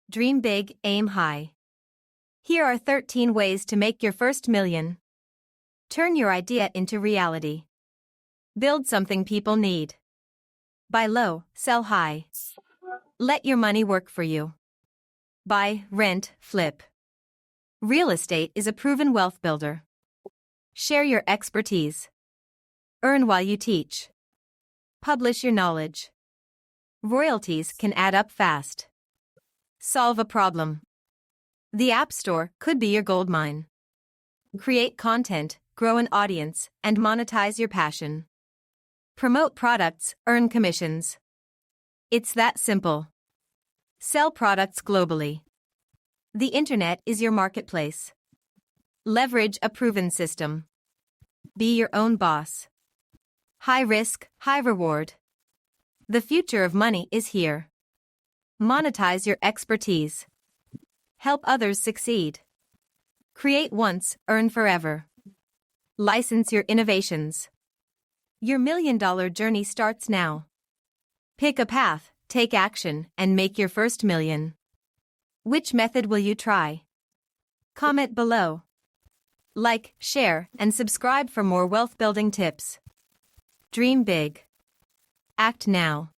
Dream big, aim high. Here are 13 ways to make your first million. Turn your idea into reality. Build something people need. Buy low, sell high. Let your money work for you. Buy, rent, flip. Real estate is a proven wealth builder. Share your expertise. Earn while you teach. Publish your knowledge. Royalties can add up fast. Solve a problem. The App Store could be your gold mine. Create content, grow an audience, and monetize your passion. Promote products, earn commissions. It's that simple. Sell products globally. The internet is your marketplace. Leverage a proven system. Be your own boss. High risk, high reward. The future of money is here. Monetize your expertise. Help others succeed. Create once, earn forever. License your innovations. Your million-dollar journey starts now. Pick a path, take action, and make your first million. Which method will you try? Comment below. Like, share, and subscribe for more wealth-building tips. Dream big. Act now.